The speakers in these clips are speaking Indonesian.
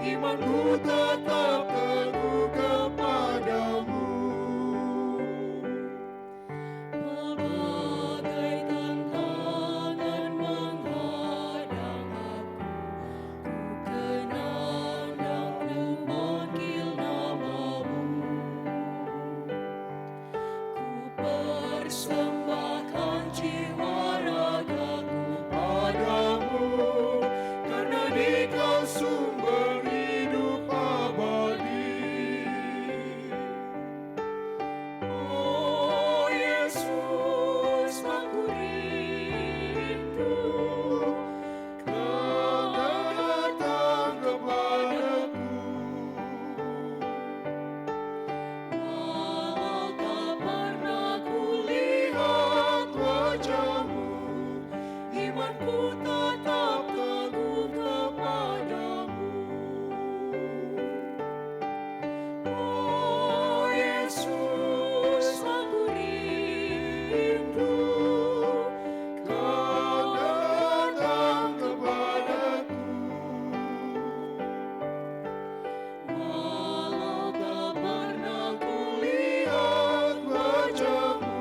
imanku tetap teguh kepadamu. Pelbagai tantangan menghadang aku, ku kenang dan ku manggil namamu. Ku persembahkan jiwa ragaku Padamu, karena di Kau sumber hidup abadi. Oh Yesus, aku rindu Kau datang kepadaku. walau tak pernah Lihat wajahmu, imanku tetap teguh kepadamu. Oh Yesus, aku rindu Kau datang kepadaku. walau tak pernah Lihat wajahmu,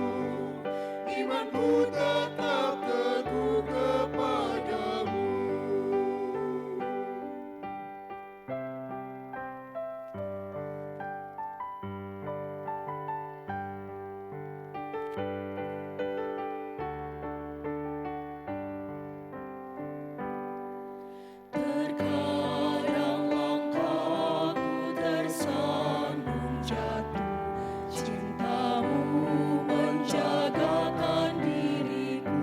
imanku tetap teguh kepadamu. Terkadang langkahku tersandung jatuh, cintamu menjagakan diriku.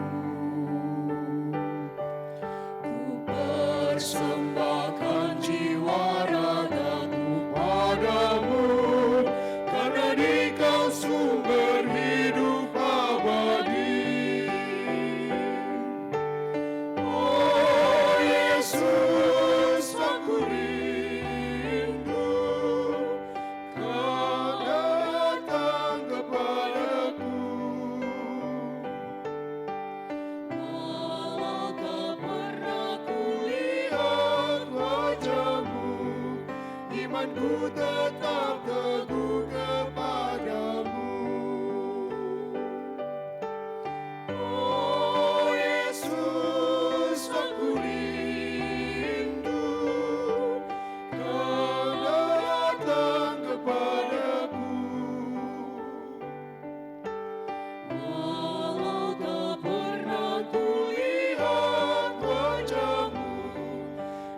Ku persembahkan jiwa ragaku Padamu, karena di Kau sumber hidup abadi. Oh Yesus, aku rindu Kau datang kepadaku. walau tak pernah Lihat wajahmu, imanku tetap teguh kepadamu. Oh Yesus, aku rindu Kau datang kepadaku. walau tak pernah Lihat wajahmu,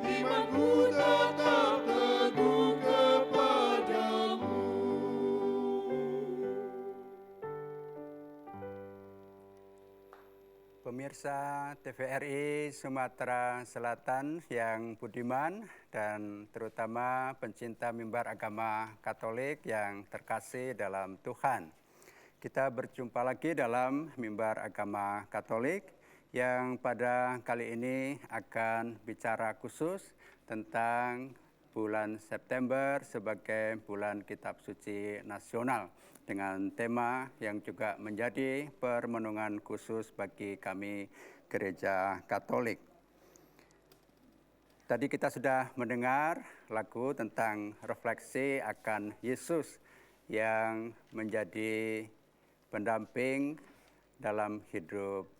imanku tetap teguh kepadamu. Pemirsa TVRI Sumatera Selatan yang budiman dan terutama pencinta mimbar agama Katolik yang terkasih dalam Tuhan. Kita berjumpa lagi dalam mimbar agama Katolik yang pada kali ini akan bicara khusus tentang bulan September sebagai bulan Kitab Suci Nasional dengan tema yang juga menjadi permenungan khusus bagi kami Gereja Katolik. Tadi kita sudah mendengar lagu tentang refleksi akan Yesus yang menjadi pendamping dalam hidup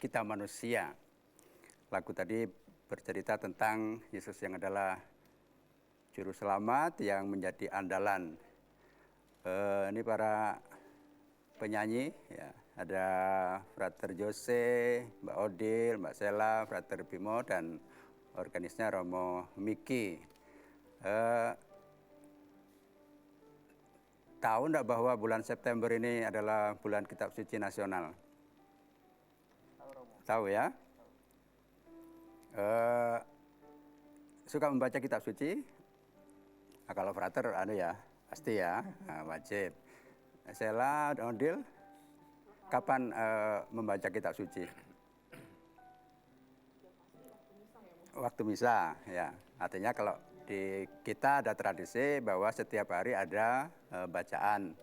kita manusia. Lagu tadi bercerita tentang Yesus yang adalah juru selamat yang menjadi andalan. Ini para penyanyi, ya, ada Frater Jose, Mbak Odil, Mbak Sela, Frater Bimo, dan organisnya Romo Miki. Tahu enggak bahwa bulan September ini adalah bulan Kitab Suci Nasional? Tahu ya? Suka membaca Kitab Suci? Nah, kalau Frater ada ya, pasti ya, wajib. Sela, Odil, kapan membaca Kitab Suci? Waktu misa, ya. Artinya kalau di kita ada tradisi bahwa setiap hari ada bacaan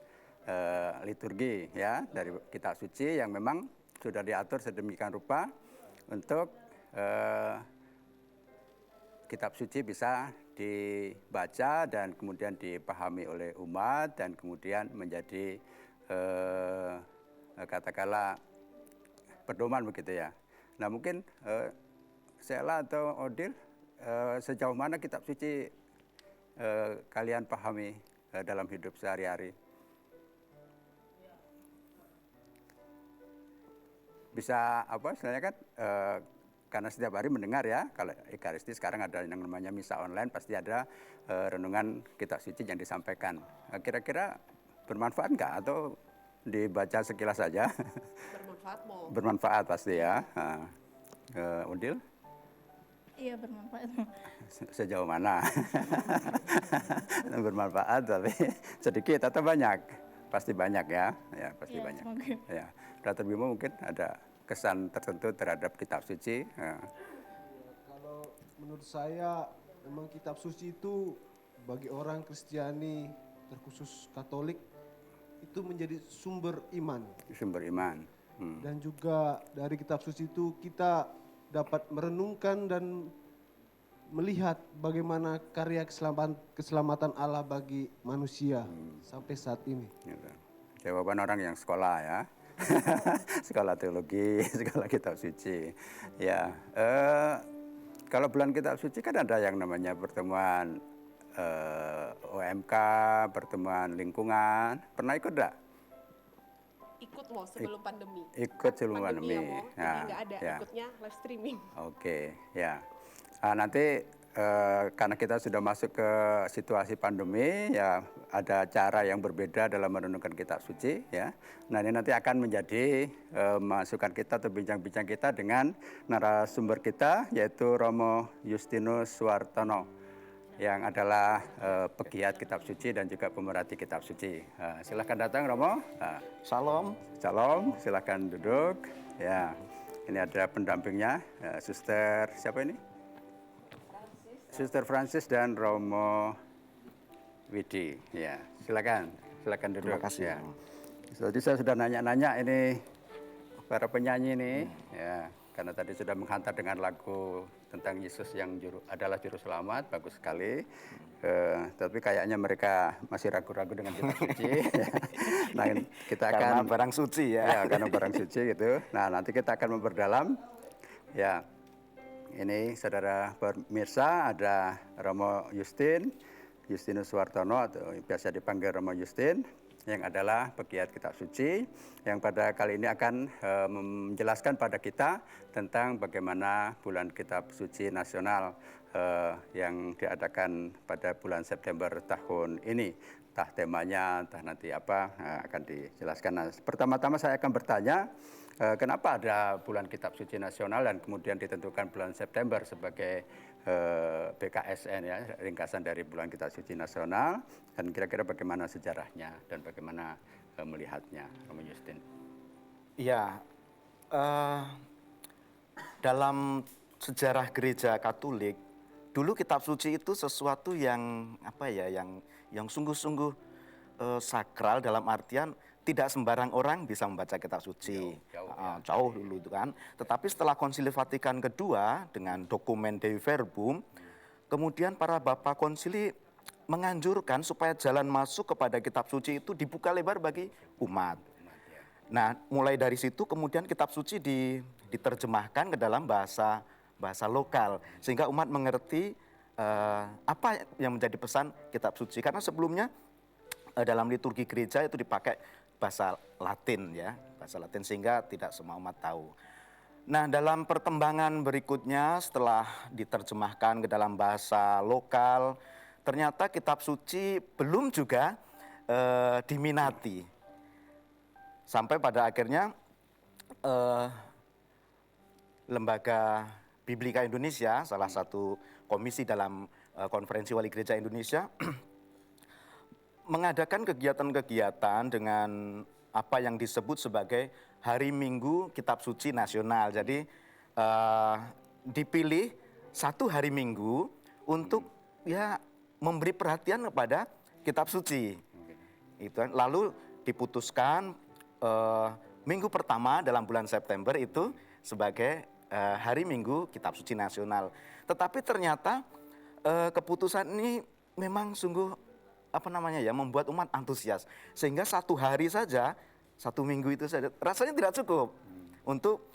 liturgi ya dari Kitab Suci yang memang sudah diatur sedemikian rupa untuk Kitab Suci bisa dibaca dan kemudian dipahami oleh umat dan kemudian menjadi katakanlah pedoman begitu ya. Nah mungkin Sela atau Odil, sejauh mana kitab suci kalian pahami dalam hidup sehari-hari? Bisa apa sebenarnya kan karena setiap hari mendengar ya, kalau Ekaristi sekarang ada yang namanya misa online, pasti ada renungan kitab suci yang disampaikan. Kira-kira bermanfaat nggak atau dibaca sekilas saja? Bermanfaat mau. Bermanfaat pasti ya. Odil? Iya bermanfaat. Sejauh mana? Bermanfaat tapi sedikit atau banyak? Pasti banyak ya, ya pasti Iya, banyak. semoga. Ya, Brother Bimo mungkin ada kesan tertentu terhadap kitab suci. Kalau menurut saya memang kitab suci itu bagi orang Kristiani terkhusus Katolik itu menjadi sumber iman. Sumber iman. Dan juga dari kitab suci itu kita dapat merenungkan dan melihat bagaimana karya keselamatan Allah bagi manusia sampai saat ini. Gitu. Jawaban orang yang sekolah ya. Sekolah teologi, sekolah kitab suci. Ya, kalau bulan kitab suci kan ada yang namanya pertemuan OMK, pertemuan lingkungan. Pernah ikut enggak? Ikut mau sebelum pandemi. Ikut sebelum pandemi. Ya, mau. Jadi nggak ada, ya. ikutnya live streaming. Oke, ya. Nanti karena kita sudah masuk ke situasi pandemi, ya ada cara yang berbeda dalam merenungkan kitab suci, ya. Nah ini nanti akan menjadi masukan kita atau bincang-bincang kita dengan narasumber kita, yaitu Romo Justinus Suwartono, yang adalah pegiat kitab suci dan juga pemerhati kitab suci. Silahkan datang Romo. Salam. Salam, silahkan duduk. Ya, ini ada pendampingnya, Suster siapa ini? Suster Francis dan Romo Widi. Ya, silakan duduk. Terima kasih. Ya. Jadi saya sudah nanya-nanya ini para penyanyi ini, ya, karena tadi sudah menghantar dengan lagu tentang Yesus yang adalah juru selamat, bagus sekali. Tapi kayaknya mereka masih ragu-ragu dengan kitab suci. Nah, kita akan Karena barang suci ya. Ya, karena barang suci gitu. Nah, nanti kita akan memperdalam. Ya, ini saudara pemirsa, ada Romo Justinus Suwartono atau biasa dipanggil Romo Justin, yang adalah pegiat kitab suci, yang pada kali ini akan menjelaskan pada kita tentang bagaimana bulan kitab suci nasional yang diadakan pada bulan September tahun ini. Entah temanya, entah nanti apa, akan dijelaskan. Nah, pertama-tama saya akan bertanya, kenapa ada bulan kitab suci nasional dan kemudian ditentukan bulan September sebagai BKSN ya, ringkasan dari bulan kitab suci nasional, dan kira-kira bagaimana sejarahnya dan bagaimana melihatnya, Romo Justin? Iya, dalam sejarah gereja Katolik, dulu kitab suci itu sesuatu yang apa ya, yang sungguh-sungguh sakral, dalam artian tidak sembarang orang bisa membaca kitab suci. Jauh dulu itu kan. Tetapi setelah Konsili Vatikan kedua dengan dokumen Dei Verbum, kemudian para bapak konsili menganjurkan supaya jalan masuk kepada kitab suci itu dibuka lebar bagi umat. Nah, mulai dari situ kemudian kitab suci diterjemahkan ke dalam bahasa lokal sehingga umat mengerti apa yang menjadi pesan kitab suci. Karena sebelumnya dalam liturgi gereja itu dipakai bahasa Latin ya, bahasa Latin, sehingga tidak semua umat tahu. Nah, dalam perkembangan berikutnya setelah diterjemahkan ke dalam bahasa lokal, ternyata kitab suci belum juga diminati. Sampai pada akhirnya Lembaga Biblika Indonesia, salah satu komisi dalam Konferensi Wali Gereja Indonesia, mengadakan kegiatan-kegiatan dengan apa yang disebut sebagai Hari Minggu Kitab Suci Nasional. Jadi dipilih satu hari Minggu untuk ya memberi perhatian kepada kitab suci. Itu lalu diputuskan minggu pertama dalam bulan September itu sebagai Hari Minggu Kitab Suci Nasional. Tetapi ternyata keputusan ini memang sungguh membuat umat antusias, sehingga satu hari saja, 1 minggu itu saja rasanya tidak cukup untuk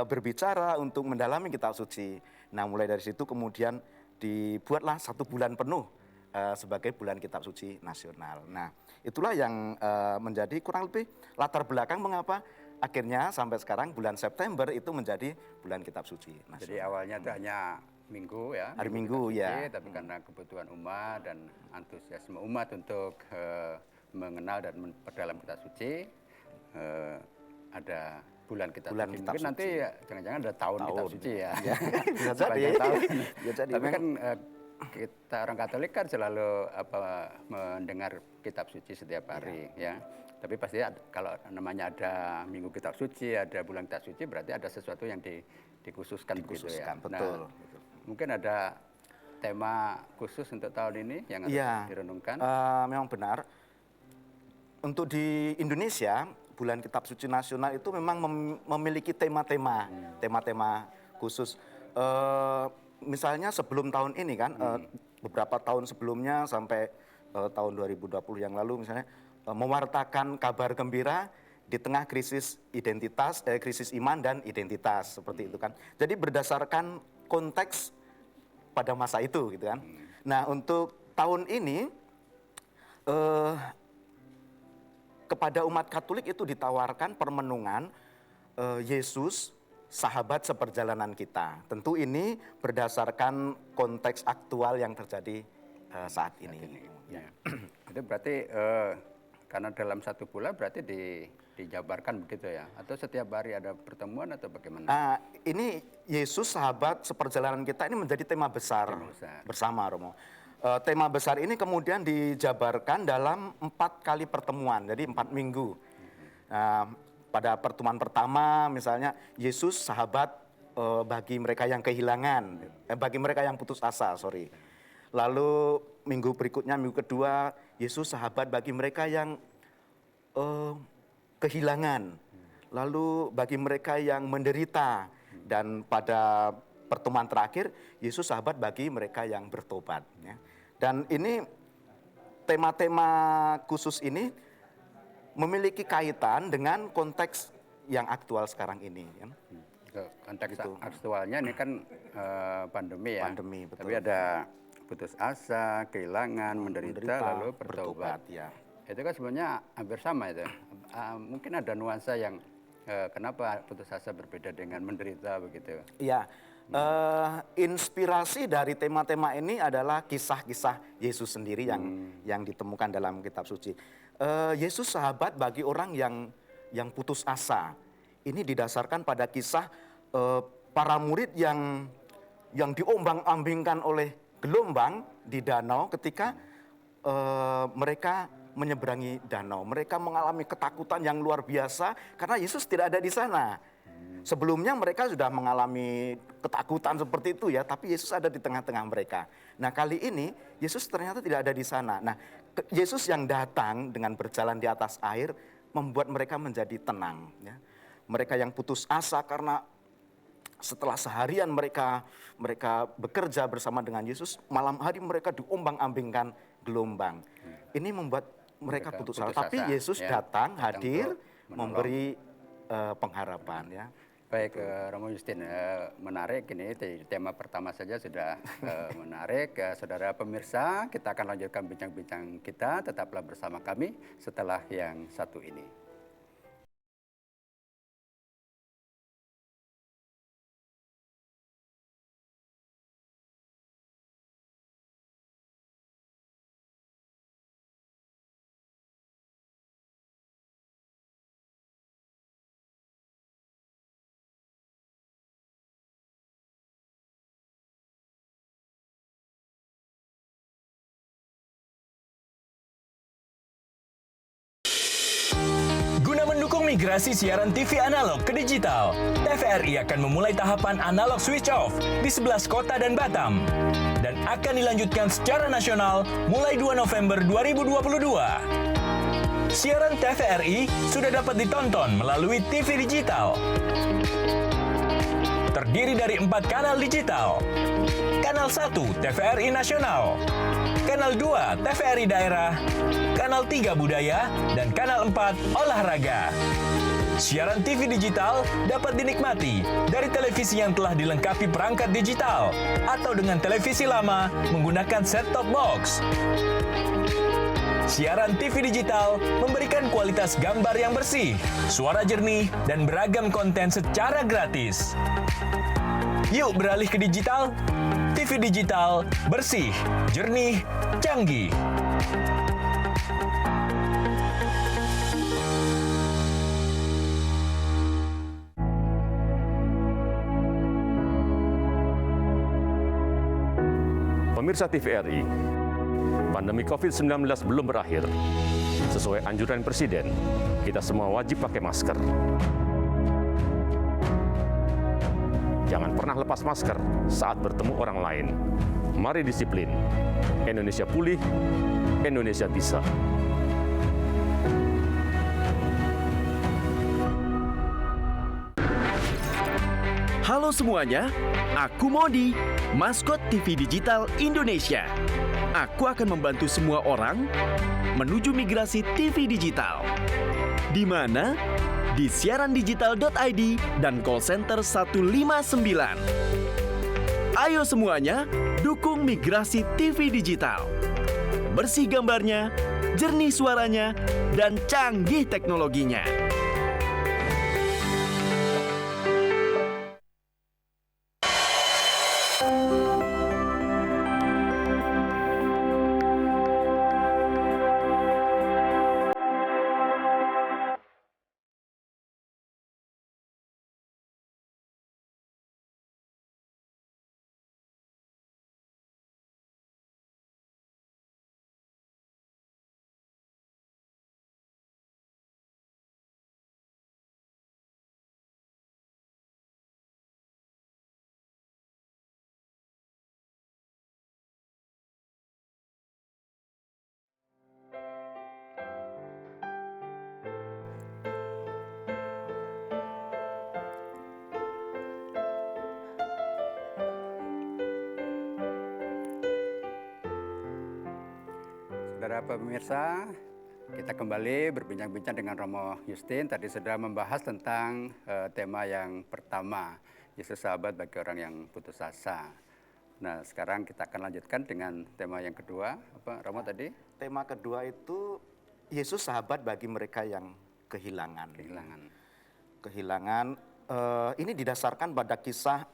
berbicara, untuk mendalami kitab suci. Nah, mulai dari situ kemudian dibuatlah 1 bulan penuh sebagai bulan kitab suci nasional. Nah, itulah yang menjadi kurang lebih latar belakang mengapa akhirnya sampai sekarang bulan September itu menjadi bulan kitab suci nasional. Jadi awalnya itu hanya Minggu ya. Hari Minggu ya. Tapi karena kebutuhan umat dan antusiasme umat untuk mengenal dan memperdalam kitab suci, ada bulan kitab suci. Mungkin nanti ya, jangan-jangan ada tahun kitab suci ya. Bisa jadi. Tapi kan kita orang Katolik kan selalu mendengar kitab suci setiap hari ya. Tapi pasti kalau namanya ada Minggu Kitab Suci, ada bulan Kitab Suci, berarti ada sesuatu yang dikhususkan begitu ya. Betul. Nah, mungkin ada tema khusus untuk tahun ini yang harus direnungkan. Memang benar. Untuk di Indonesia, bulan Kitab Suci Nasional itu memang memiliki tema-tema khusus. Misalnya sebelum tahun ini kan, beberapa tahun sebelumnya sampai tahun 2020 yang lalu misalnya, mewartakan kabar gembira di tengah krisis identitas, krisis iman dan identitas seperti itu kan. Jadi berdasarkan konteks pada masa itu gitu kan. Nah, untuk tahun ini kepada umat Katolik itu ditawarkan permenungan Yesus, sahabat seperjalanan kita. Tentu ini berdasarkan konteks aktual yang terjadi saat ini. Ya. Itu berarti karena dalam 1 bulan berarti dijabarkan begitu ya? Atau setiap hari ada pertemuan atau bagaimana? Ini Yesus sahabat seperjalanan kita ini menjadi tema besar bersama Romo. Tema besar ini kemudian dijabarkan dalam 4 kali pertemuan, jadi 4 minggu. Pada pertemuan pertama misalnya Yesus sahabat bagi mereka yang kehilangan, bagi mereka yang putus asa, Lalu minggu berikutnya, minggu kedua, Yesus sahabat bagi mereka yang kehilangan. Lalu bagi mereka yang menderita. Dan pada pertemuan terakhir, Yesus sahabat bagi mereka yang bertobat. Ya. Dan ini tema-tema khusus ini memiliki kaitan dengan konteks yang aktual sekarang ini. Ya. Konteks aktualnya ini kan pandemi ya. Pandemi, betul. Tapi ada putus asa, kehilangan, menderita lalu bertobat. Ya. Itu kan sebenarnya hampir sama itu. Mungkin ada nuansa yang kenapa putus asa berbeda dengan menderita begitu. Iya. Inspirasi dari tema-tema ini adalah kisah-kisah Yesus sendiri yang ditemukan dalam kitab suci. Yesus sahabat bagi orang yang putus asa. Ini didasarkan pada kisah para murid yang diombang-ambingkan oleh gelombang di danau ketika mereka menyeberangi danau. Mereka mengalami ketakutan yang luar biasa karena Yesus tidak ada di sana. Sebelumnya mereka sudah mengalami ketakutan seperti itu ya, tapi Yesus ada di tengah-tengah mereka. Nah, kali ini Yesus ternyata tidak ada di sana. Nah, Yesus yang datang dengan berjalan di atas air membuat mereka menjadi tenang. Ya. Mereka yang putus asa karena setelah seharian mereka bekerja bersama dengan Yesus, malam hari mereka diombang-ambingkan gelombang. Ini membuat mereka putus asa. Tapi Yesus datang, hadir, memberi pengharapan. Ya. Baik, Romo Justin, menarik ini tema pertama saja sudah menarik. Saudara pemirsa, kita akan lanjutkan bincang-bincang kita. Tetaplah bersama kami setelah yang satu ini. Guna mendukung migrasi siaran TV analog ke digital, TVRI akan memulai tahapan analog switch off di 11 kota dan Batam. Dan akan dilanjutkan secara nasional mulai 2 November 2022. Siaran TVRI sudah dapat ditonton melalui TV digital. Terdiri dari 4 kanal digital. Kanal 1 TVRI Nasional, Kanal 2 TVRI Daerah, Kanal 3 Budaya, dan Kanal 4 Olahraga. Siaran TV digital dapat dinikmati dari televisi yang telah dilengkapi perangkat digital atau dengan televisi lama menggunakan set-top box. Siaran TV digital memberikan kualitas gambar yang bersih, suara jernih, dan beragam konten secara gratis. Yuk beralih ke digital. TV digital bersih, jernih, canggih. Pemirsa TVRI, pandemi COVID-19 belum berakhir. Sesuai anjuran Presiden, kita semua wajib pakai masker. Jangan pernah lepas masker saat bertemu orang lain. Mari disiplin. Indonesia pulih, Indonesia bisa. Halo semuanya, aku Modi, maskot TV Digital Indonesia. Aku akan membantu semua orang menuju migrasi TV digital. Di mana? Di siarandigital.id dan call center 159. Ayo semuanya, dukung migrasi TV digital. Bersih gambarnya, jernih suaranya, dan canggih teknologinya. Saudara pemirsa, kita kembali berbincang-bincang dengan Romo Justin. Tadi sudah membahas tentang tema yang pertama, Yesus sahabat bagi orang yang putus asa. Nah, sekarang kita akan lanjutkan dengan tema yang kedua. Apa, Romo tadi? Tema kedua itu Yesus sahabat bagi mereka yang kehilangan. Kehilangan. Ini didasarkan pada kisah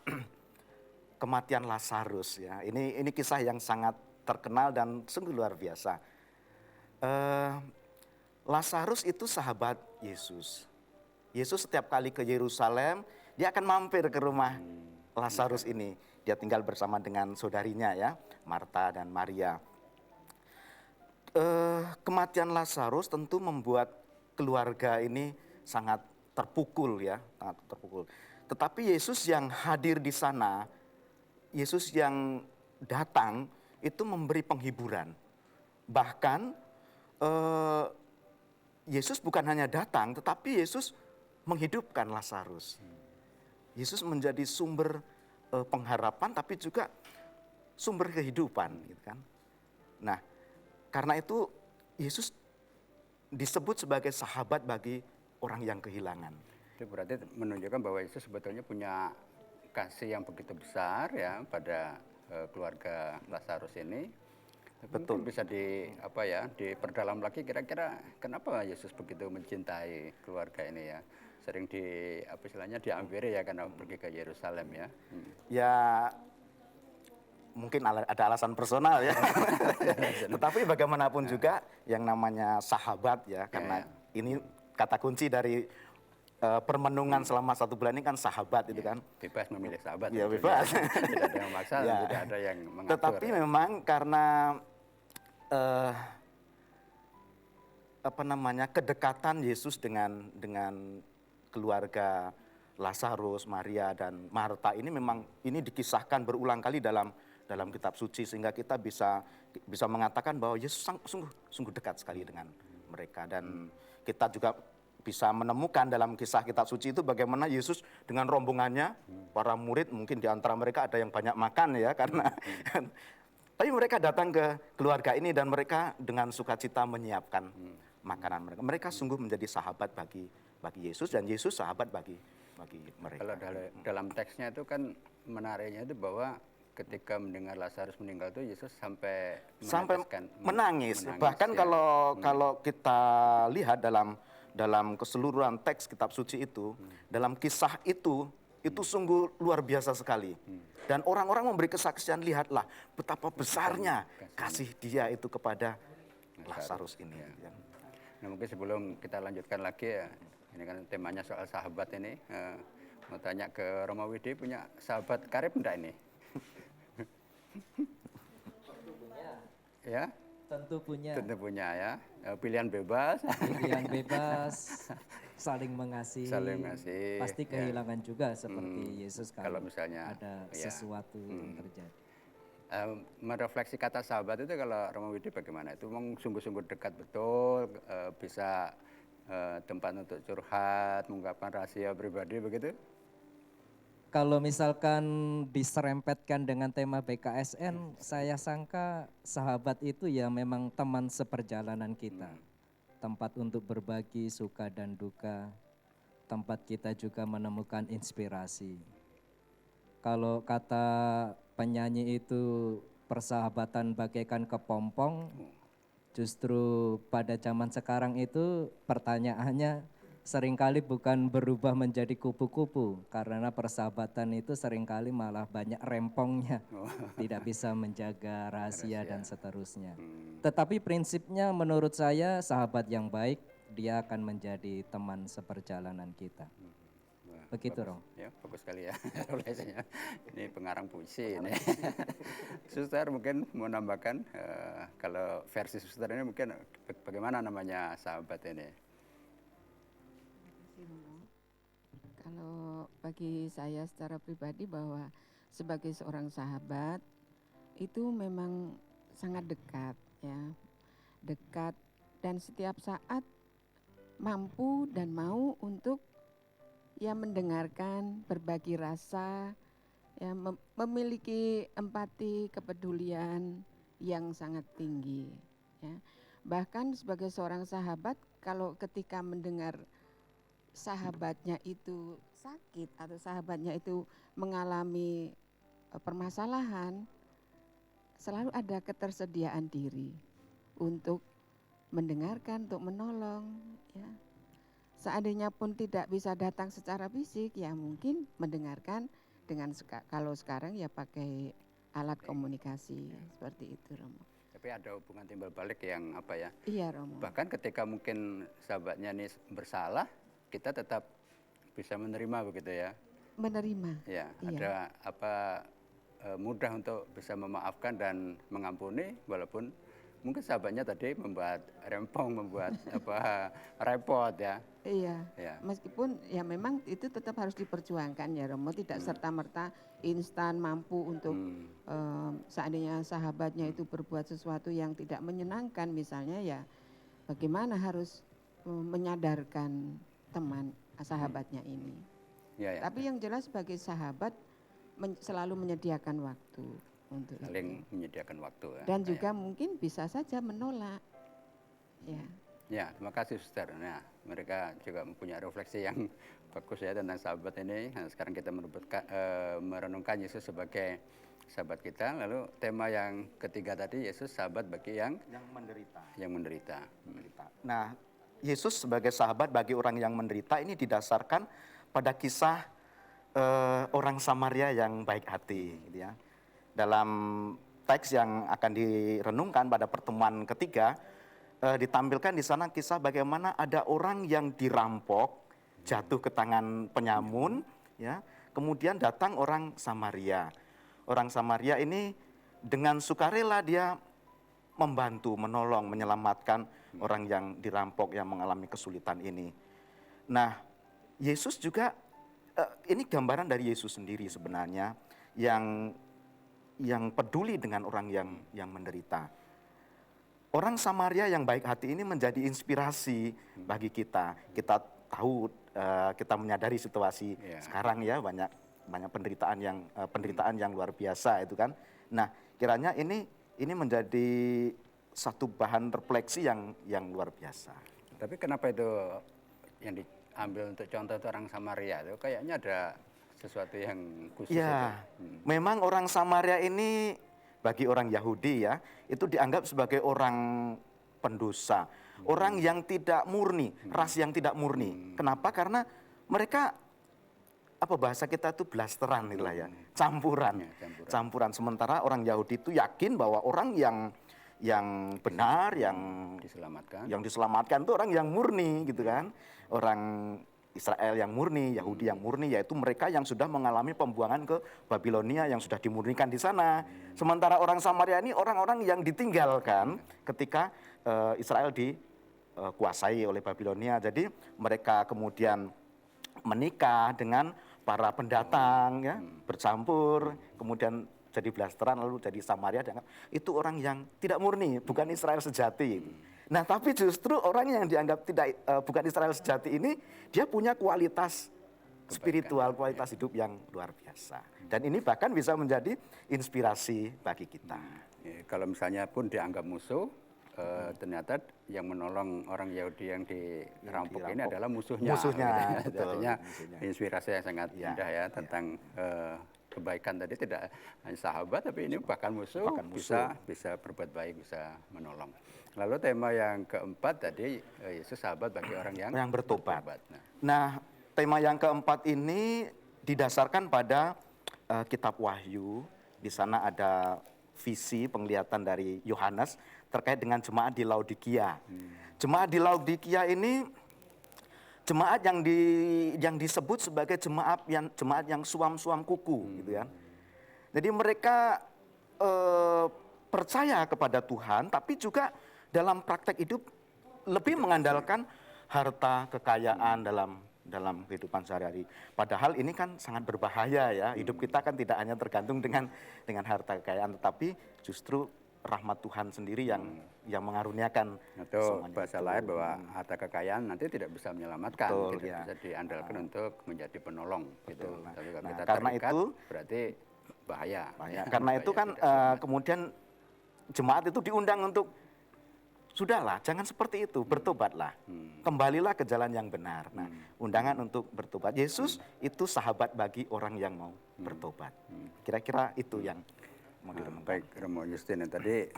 kematian Lazarus ya. Ini kisah yang sangat terkenal dan sungguh luar biasa. Lazarus itu sahabat Yesus. Yesus setiap kali ke Yerusalem, dia akan mampir ke rumah Lazarus ini. Dia tinggal bersama dengan saudarinya ya, Marta dan Maria. Kematian Lazarus tentu membuat keluarga ini sangat terpukul ya, sangat terpukul. Tetapi Yesus yang hadir di sana, Yesus yang datang itu memberi penghiburan. Bahkan Yesus bukan hanya datang, tetapi Yesus menghidupkan Lazarus. Yesus menjadi sumber pengharapan, tapi juga sumber kehidupan, gitu kan. Nah, karena itu Yesus disebut sebagai sahabat bagi orang yang kehilangan. Itu berarti menunjukkan bahwa Yesus sebetulnya punya kasih yang begitu besar ya pada keluarga Lazarus ini. Betul. Bisa diperdalam lagi kira-kira kenapa Yesus begitu mencintai keluarga ini ya. Sering dihampiri ya karena pergi ke Yerusalem ya. Ya mungkin ada alasan personal ya. Tetapi bagaimanapun juga yang namanya sahabat ya, karena ini kata kunci dari permenungan selama 1 bulan ini kan sahabat itu kan. Bebas memilih sahabat. Ya bebas. Tidak ada yang memaksa, ya. tidak ada yang mengatur. Tetapi memang karena kedekatan Yesus dengan keluarga Lazarus, Maria dan Marta ini memang ini dikisahkan berulang kali dalam kitab suci sehingga kita bisa mengatakan bahwa Yesus sungguh dekat sekali dengan mereka dan kita juga bisa menemukan dalam kisah kitab suci itu bagaimana Yesus dengan rombongannya, para murid mungkin di antara mereka ada yang banyak makan ya karena tapi mereka datang ke keluarga ini dan mereka dengan sukacita menyiapkan makanan mereka. Mereka sungguh menjadi sahabat bagi Yesus dan Yesus sahabat bagi mereka. Kalau dalam teksnya itu kan menariknya itu bahwa ketika mendengar Lazarus meninggal itu Yesus sampai menangis. Bahkan ya. kalau kita lihat dalam keseluruhan teks kitab suci itu, dalam kisah itu sungguh luar biasa sekali. Dan orang-orang memberi kesaksian, lihatlah betapa besarnya kasih dia itu kepada Lazarus ini. Nah mungkin sebelum kita lanjutkan lagi ya, ini kan temanya soal sahabat ini, mau tanya ke Romo Widi, punya sahabat karib enggak ini? Ya? Tentu punya. Tentu punya ya. Pilihan bebas. Pilihan bebas, saling mengasihi. Saling mengasihi. Pasti kehilangan juga seperti Yesus kalau misalnya ada sesuatu yang terjadi. Merefleksi kata sahabat itu kalau Romo Widi bagaimana? Itu memang sungguh-sungguh dekat betul, bisa tempat untuk curhat, mengungkapkan rahasia pribadi begitu? Kalau misalkan diserempetkan dengan tema BKSN, saya sangka sahabat itu ya memang teman seperjalanan kita. Tempat untuk berbagi suka dan duka, tempat kita juga menemukan inspirasi. Kalau kata penyanyi itu persahabatan bagaikan kepompong, justru pada zaman sekarang itu pertanyaannya seringkali bukan berubah menjadi kupu-kupu, karena persahabatan itu seringkali malah banyak rempongnya, tidak bisa menjaga rahasia dan seterusnya. Tetapi prinsipnya menurut saya sahabat yang baik, dia akan menjadi teman seperjalanan kita. Begitu, Rom. Ya, bagus sekali ya. Ini pengarang puisi ini. Suster mungkin mau nambahkan, kalau versi suster ini mungkin bagaimana namanya sahabat ini? Kalau bagi saya secara pribadi bahwa sebagai seorang sahabat itu memang sangat dekat ya. Dekat dan setiap saat mampu dan mau untuk ya mendengarkan, berbagi rasa, ya memiliki empati, kepedulian yang sangat tinggi ya. Bahkan sebagai seorang sahabat kalau ketika mendengar sahabatnya itu sakit atau sahabatnya itu mengalami permasalahan, selalu ada ketersediaan diri untuk mendengarkan, untuk menolong ya. Seandainya pun tidak bisa datang secara fisik ya mungkin mendengarkan dengan kalau sekarang ya pakai alat komunikasi seperti itu, Romo. Tapi ada hubungan timbal balik yang apa ya? Iya, Romo. Bahkan ketika mungkin sahabatnya ini bersalah, kita tetap bisa menerima begitu ya? Menerima. Ya, iya. Ada apa mudah untuk bisa memaafkan dan mengampuni walaupun mungkin sahabatnya tadi membuat rempong, membuat apa repot ya. Iya. Ya. Meskipun ya memang itu tetap harus diperjuangkan ya, Romo, tidak serta-merta instan mampu untuk seandainya sahabatnya itu berbuat sesuatu yang tidak menyenangkan misalnya ya bagaimana harus menyadarkan teman sahabatnya ini. Ya, ya. Tapi yang jelas sebagai sahabat selalu menyediakan waktu untuk saling itu. menyediakan waktu ya. Dan juga mungkin bisa saja menolak. Ya. Ya, terima kasih Suster. Nah, mereka juga mempunyai refleksi yang bagus ya tentang sahabat ini. Nah, sekarang kita merenungkan Yesus sebagai sahabat kita. Lalu tema yang ketiga tadi Yesus sahabat bagi yang menderita. Yang menderita. Nah, Yesus sebagai sahabat bagi orang yang menderita ini didasarkan pada kisah orang Samaria yang baik hati, gitu ya. Dalam teks yang akan direnungkan pada pertemuan ketiga, ditampilkan di sana kisah bagaimana ada orang yang dirampok, jatuh ke tangan penyamun, ya. Kemudian datang orang Samaria. Orang Samaria ini dengan sukarela dia membantu, menolong, menyelamatkan orang yang dirampok, yang mengalami kesulitan ini. Nah, Yesus juga, ini gambaran dari Yesus sendiri sebenarnya, yang peduli dengan orang yang menderita. orang Samaria yang baik hati ini menjadi inspirasi bagi kita. Kita tahu, kita menyadari situasi sekarang ya, banyak penderitaan yang luar biasa itu kan. Nah, kiranya ini menjadi satu bahan refleksi yang luar biasa. Tapi kenapa itu yang diambil untuk contoh itu orang Samaria itu kayaknya ada sesuatu yang khusus Ya, itu. memang orang Samaria ini bagi orang Yahudi ya, itu dianggap sebagai orang pendosa, orang yang tidak murni, ras yang tidak murni. Kenapa? Karena mereka apa bahasa kita itu blasteran itulah ya, campuran. Sementara orang Yahudi itu yakin bahwa orang yang benar, yang diselamatkan itu orang yang murni gitu kan. Orang Israel yang murni, Yahudi yang murni, yaitu mereka yang sudah mengalami pembuangan ke Babilonia yang sudah dimurnikan di sana. Sementara orang Samaria ini orang-orang yang ditinggalkan ketika Israel dikuasai oleh Babilonia. Jadi mereka kemudian menikah dengan para pendatang ya, bercampur, kemudian jadi blasteran lalu jadi Samaria, dianggap itu orang yang tidak murni, bukan Israel sejati. Nah, tapi justru orang yang dianggap bukan Israel sejati ini, dia punya kualitas spiritual, kualitas hidup yang luar biasa. Dan ini bahkan bisa menjadi inspirasi bagi kita. Kalau misalnya pun dianggap musuh, ternyata yang menolong orang Yahudi yang dirampok ini adalah musuhnya. Betul. Artinya inspirasi yang sangat indah ya tentang kebaikan tadi, tidak hanya sahabat tapi ini bahkan musuh, bisa berbuat baik, bisa menolong. Lalu tema yang keempat tadi, Yesus sahabat bagi orang yang bertobat. Nah, tema yang keempat ini didasarkan pada kitab Wahyu. Di sana ada visi penglihatan dari Yohanes terkait dengan jemaat di Laodikia. Jemaat di Laodikia ini jemaat yang disebut sebagai jemaat yang suam-suam kuku gitu ya. Jadi mereka percaya kepada Tuhan, tapi juga dalam praktek hidup lebih mengandalkan harta kekayaan dalam kehidupan sehari-hari. Padahal ini kan sangat berbahaya ya. Hidup kita kan tidak hanya tergantung dengan harta kekayaan, tetapi justru rahmat Tuhan sendiri yang mengaruniakan. Atau bahasa lain bahwa harta kekayaan nanti tidak bisa menyelamatkan, tidak bisa diandalkan untuk menjadi penolong. Gitu. Tapi kalau kita terikat, berarti bahaya. Karena itu kan kemudian jemaat itu diundang untuk sudahlah, jangan seperti itu, bertobatlah. Kembalilah ke jalan yang benar. Nah, undangan untuk bertobat. Yesus itu sahabat bagi orang yang mau bertobat. Kira-kira itu yang mau direnungkan. Baik, Romo Justin, tadi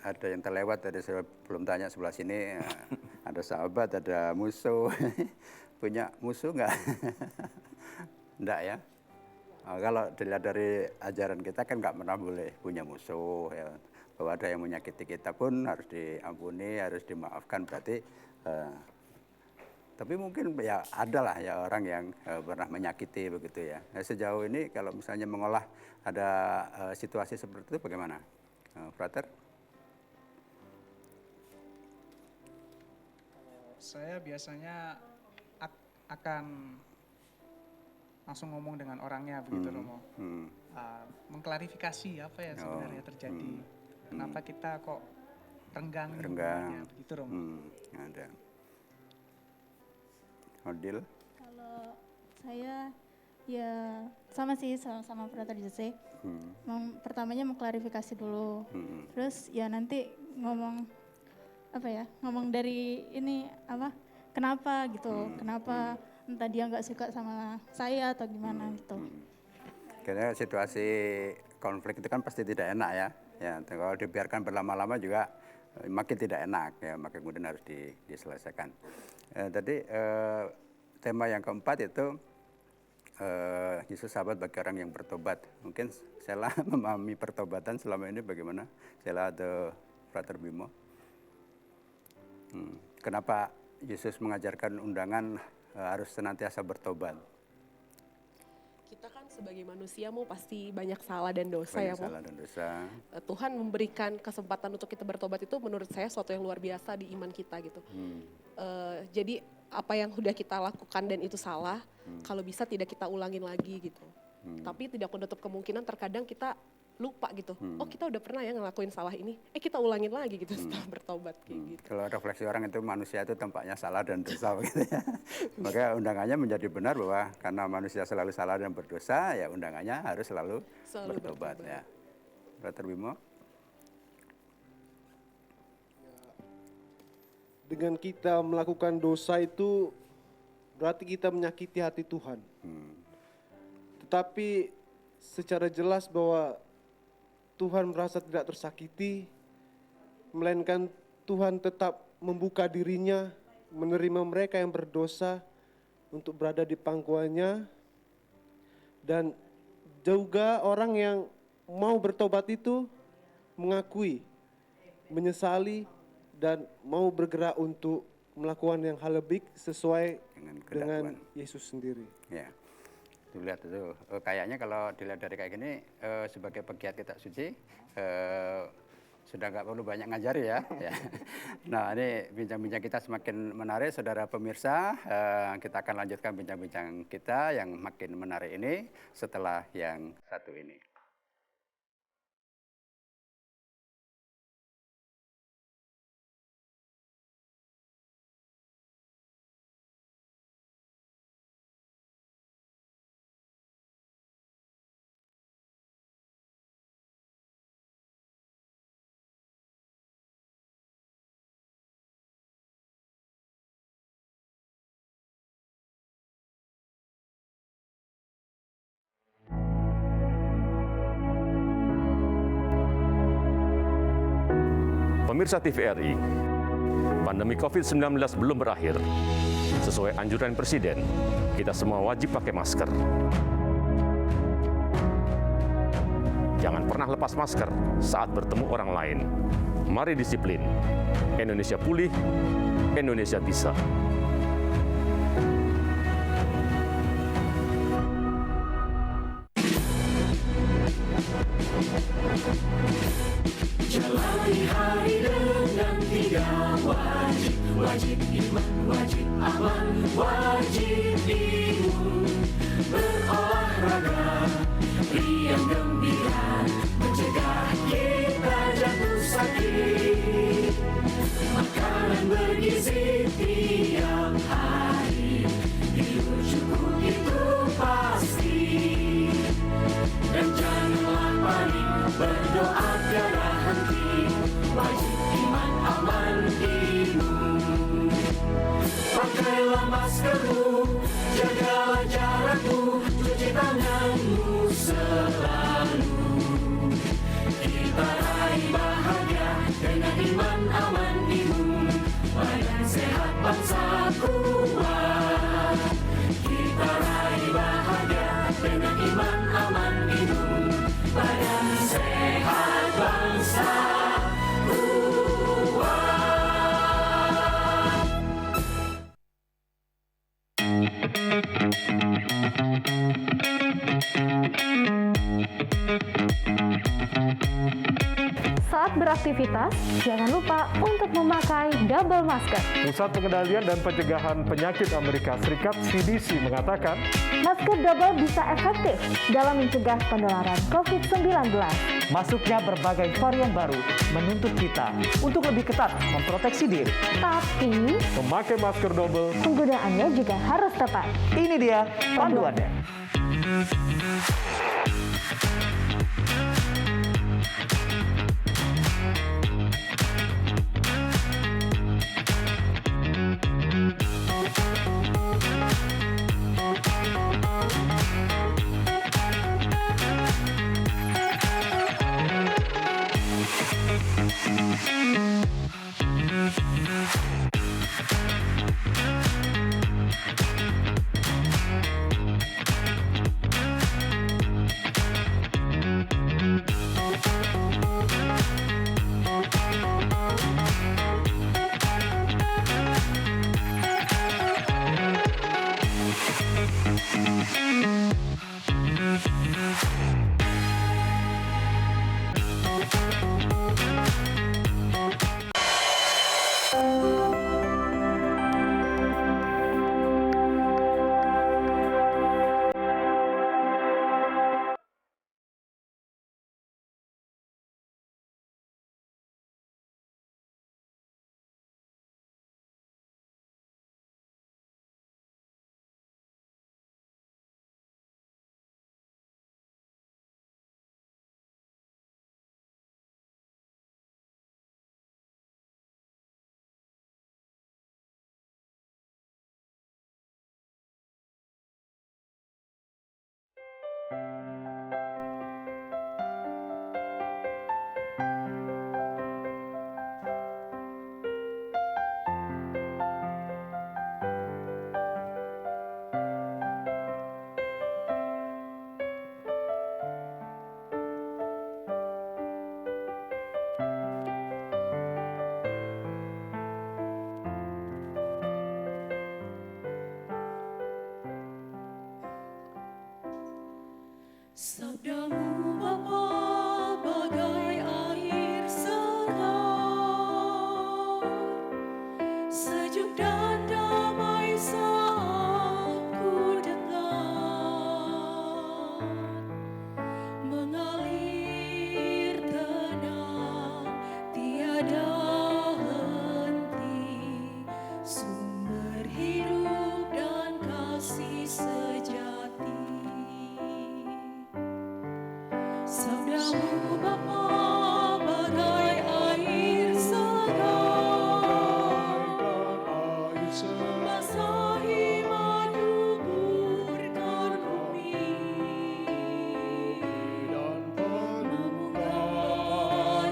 ada yang terlewat, tadi saya belum tanya sebelah sini, ada sahabat, ada musuh. Punya musuh nggak? Enggak ya? Kalau dilihat dari ajaran kita kan nggak pernah boleh punya musuh ya. Bahwa ada yang menyakiti kita pun harus diampuni, harus dimaafkan, berarti tapi mungkin ya adalah ya orang yang pernah menyakiti begitu ya. Nah, sejauh ini kalau misalnya mengolah ada situasi seperti itu bagaimana, Frater? Saya biasanya akan langsung ngomong dengan orangnya begitu Romo. Mengklarifikasi apa yang sebenarnya terjadi. Kenapa kita kok renggang begitu Romo. Ada. Odil? Kalau saya ya sama sih sama Frater Jose. Pertamanya mengklarifikasi dulu. Terus ya nanti ngomong dari ini kenapa gitu. Kenapa entah dia nggak suka sama saya atau gimana gitu. Karena situasi konflik itu kan pasti tidak enak ya. Ya, kalau dibiarkan berlama-lama juga makin tidak enak ya, maka kemudian harus diselesaikan. Tadi tema yang keempat itu Yesus sahabat bagi orang yang bertobat. Mungkin Sela memahami pertobatan selama ini bagaimana? Sela atau Frater Bimo? Kenapa Yesus mengajarkan undangan harus senantiasa bertobat? Kita kan sebagai manusia mau pasti banyak salah dan dosa ya, salah dan dosa. Tuhan memberikan kesempatan untuk kita bertobat itu menurut saya suatu yang luar biasa di iman kita gitu. Jadi apa yang sudah kita lakukan dan itu salah, kalau bisa tidak kita ulangin lagi gitu. Tapi tidak menutup kemungkinan terkadang kita lupa gitu. Oh kita udah pernah ya ngelakuin salah ini, kita ulangin lagi gitu setelah bertobat kayak gitu. Kalau refleksi orang itu manusia itu tempatnya salah dan dosa gitu ya. Maka undangannya menjadi benar bahwa karena manusia selalu salah dan berdosa, ya undangannya harus selalu bertobat ya. Brother Bimo. Dengan kita melakukan dosa itu berarti kita menyakiti hati Tuhan. Tetapi secara jelas bahwa Tuhan merasa tidak tersakiti, melainkan Tuhan tetap membuka dirinya, menerima mereka yang berdosa untuk berada di pangkuannya. Dan juga orang yang mau bertobat itu mengakui, menyesali, dan mau bergerak untuk melakukan yang hal lebih sesuai dengan Yesus sendiri. Ya. Dilihat itu kayaknya kalau dilihat dari kayak gini sebagai pegiat kitab suci sudah nggak perlu banyak ngajari ya. Nah ini bincang-bincang kita semakin menarik, saudara pemirsa. Kita akan lanjutkan bincang-bincang kita yang makin menarik ini setelah yang satu ini. Pemirsa TVRI, pandemi COVID-19 belum berakhir. Sesuai anjuran Presiden, kita semua wajib pakai masker. Jangan pernah lepas masker saat bertemu orang lain. Mari disiplin. Indonesia pulih, Indonesia bisa. Jalani hari dengan 3 wajib, wajib iman, wajib aman, wajib imun. Berolahraga, riang gembira, mencegah kita jatuh sakit. Makanan bergizi tiap hari, tidur cukup itu pasti. Dan janganlah panik, berdoa tiada henti, wajib iman aman imun. Pakailah maskermu, jagalah jarakmu, cuci tanganmu selalu. Kita raih bahagia dengan iman aman imun, badan sehat bangsa kuat. Kita raih bahagia dengan iman aman imun, badan sehat bangsa kuat. Saat beraktivitas, jangan lupa untuk memakai double masker. Pusat Pengendalian dan Pencegahan Penyakit Amerika Serikat (CDC) mengatakan, masker double bisa efektif dalam mencegah penularan COVID-19. Masuknya berbagai varian baru menuntut kita untuk lebih ketat memproteksi diri. Tapi, memakai masker double, penggunaannya juga harus tepat. Ini dia panduannya. Sabdamu Bapa bagai air segar, sejuk dan damai saat ku dengar, mengalir tenang tiada henti, sumber hidup dan kasih sejati. Sabdamu Bapa bagai air segar, membasahi menyuburkan bumi, membuka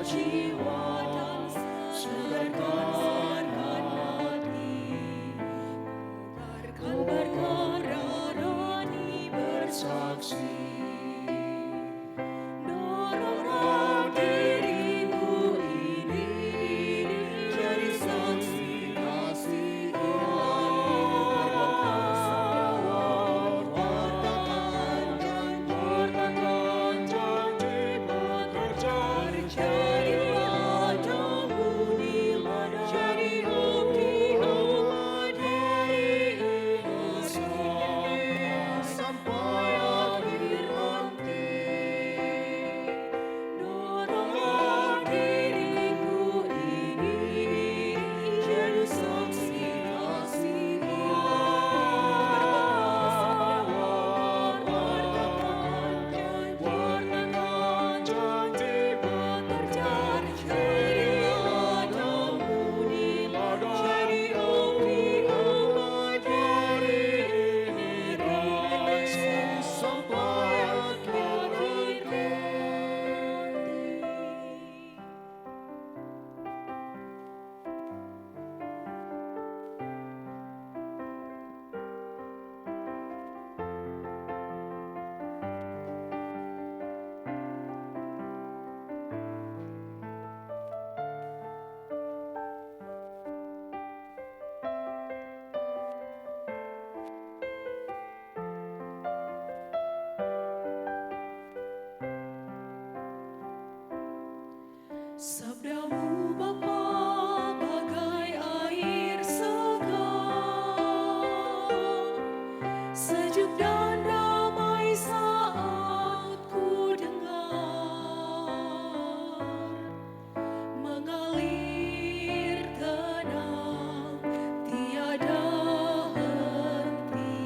jiwa dan segarkan hati, kobarkan berkara rohani bersaksi. Doronglah dirimu ini jadi saksi kasih Allah. Wartakan janji bekerja, jadilah dahululah jadi bukti umat hari ini sampai akhir nanti. Doronglah diriku ini jadi saksi kasih Allah. Wartakan janji bekerja, jadilah dahululah jadi bukti umat hari ini sampai akhir nanti. Sabdamu Bapa bagai air segar, sejuk dan damai saat ku dengar, mengalir tenang tiada henti,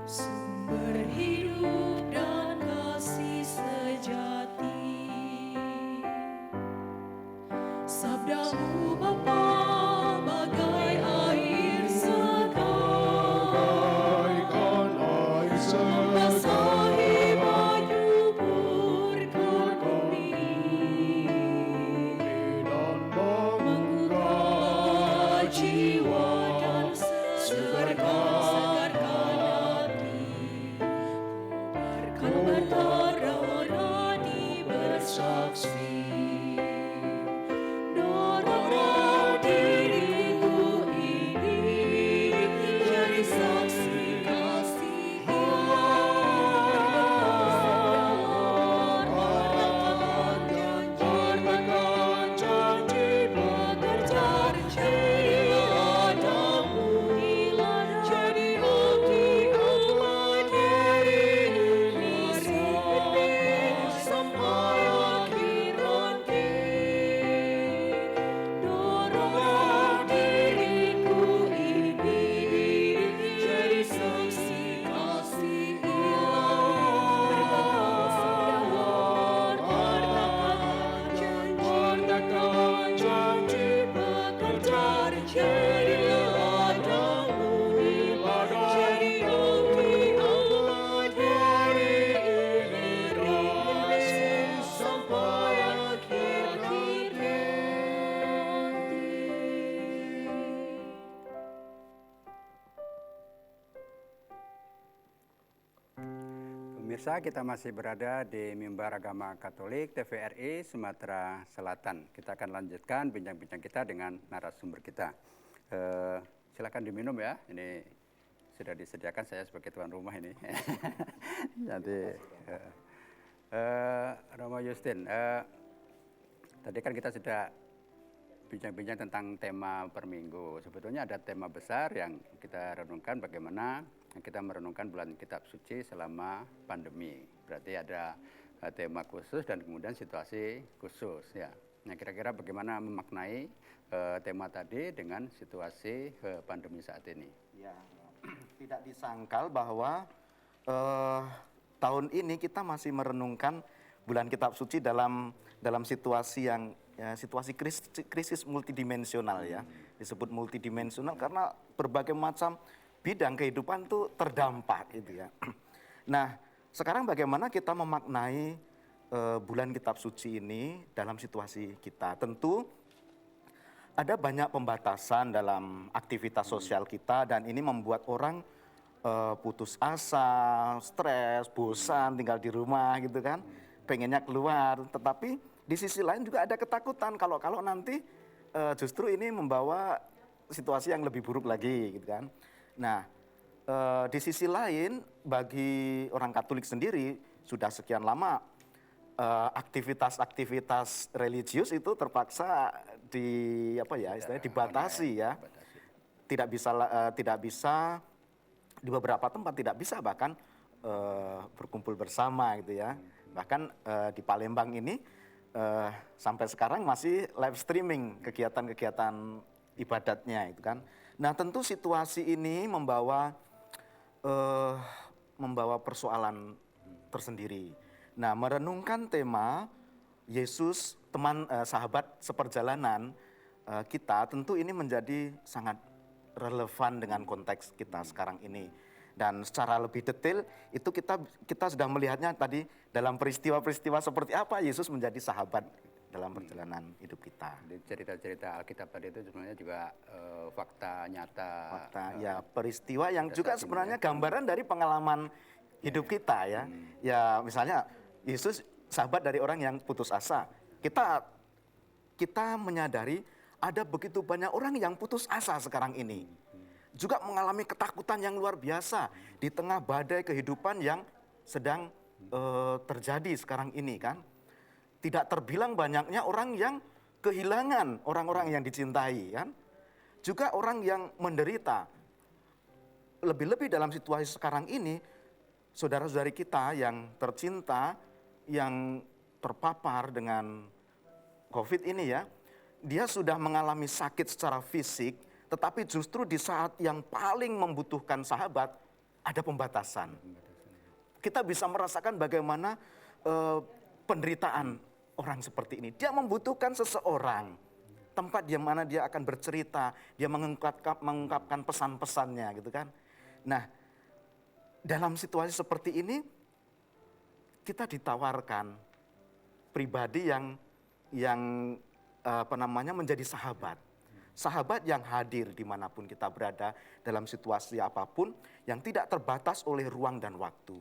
sumber hidup dan kasih sejati. Sabdamu Bapa bagai air segar, membasahi menyuburkan bumi, menggugah jiwa dan segarkan hati, kobarkan berkara rohani bersaksi. Doronglah diriku ini jadi saksi kasih Allah. Wartakan janji bekerja, jadilah dahululah jadi bukti umat hari ini sampai akhir nanti. Doronglah diriku ini jadi saksi kasih Allah. Wartakan janji bekerja, jadilah dahululah jadi bukti umat hari ini sampai akhir nanti. Pemirsa, kita masih berada di Mimbar Agama Katolik TVRI Sumatera Selatan. Kita akan lanjutkan bincang-bincang kita dengan narasumber kita. Silakan diminum ya. Ini sudah disediakan saya sebagai tuan rumah ini. Jadi Romo Justin, tadi kan kita sudah bincang-bincang tentang tema per minggu. Sebetulnya ada tema besar yang kita renungkan, bagaimana kita merenungkan bulan kitab suci selama pandemi. Berarti ada tema khusus dan kemudian situasi khusus ya. Nah, kira-kira bagaimana memaknai tema tadi dengan situasi pandemi saat ini? Ya, tidak disangkal bahwa tahun ini kita masih merenungkan bulan kitab suci dalam situasi yang situasi krisis multidimensional ya. Disebut multidimensional karena berbagai macam bidang kehidupan itu terdampak gitu ya. Nah, sekarang bagaimana kita memaknai bulan kitab suci ini dalam situasi kita? Tentu ada banyak pembatasan dalam aktivitas sosial kita dan ini membuat orang putus asa, stres, bosan tinggal di rumah gitu kan, pengennya keluar. Tetapi di sisi lain juga ada ketakutan kalau nanti justru ini membawa situasi yang lebih buruk lagi gitu kan. Nah, di sisi lain bagi orang Katolik sendiri sudah sekian lama aktivitas religius itu terpaksa dibatasi ya. Tidak bisa di beberapa tempat tidak bisa bahkan berkumpul bersama gitu ya. Bahkan di Palembang ini sampai sekarang masih live streaming kegiatan-kegiatan ibadatnya itu kan. Nah, tentu situasi ini membawa persoalan tersendiri. Nah, merenungkan tema Yesus teman sahabat seperjalanan kita, tentu ini menjadi sangat relevan dengan konteks kita sekarang ini. Dan secara lebih detail itu kita sudah melihatnya tadi dalam peristiwa-peristiwa seperti apa Yesus menjadi sahabat dalam perjalanan hidup kita. Di cerita-cerita Alkitab tadi itu sebenarnya juga fakta nyata. Peristiwa yang juga sebenarnya gambaran dari pengalaman hidup kita ya. Ya misalnya Yesus sahabat dari orang yang putus asa. Kita menyadari ada begitu banyak orang yang putus asa sekarang ini. Juga mengalami ketakutan yang luar biasa di tengah badai kehidupan yang sedang terjadi sekarang ini kan. Tidak terbilang banyaknya orang yang kehilangan orang-orang yang dicintai kan. Juga orang yang menderita. Lebih-lebih dalam situasi sekarang ini, saudara-saudari kita yang tercinta, yang terpapar dengan COVID ini ya, dia sudah mengalami sakit secara fisik, tetapi justru di saat yang paling membutuhkan sahabat, ada pembatasan. Kita bisa merasakan bagaimana penderitaan orang seperti ini. Dia membutuhkan seseorang, tempat di mana dia akan bercerita, dia mengungkapkan pesan-pesannya gitu kan. Nah, dalam situasi seperti ini, kita ditawarkan pribadi yang menjadi sahabat. Sahabat yang hadir dimanapun kita berada dalam situasi apapun yang tidak terbatas oleh ruang dan waktu,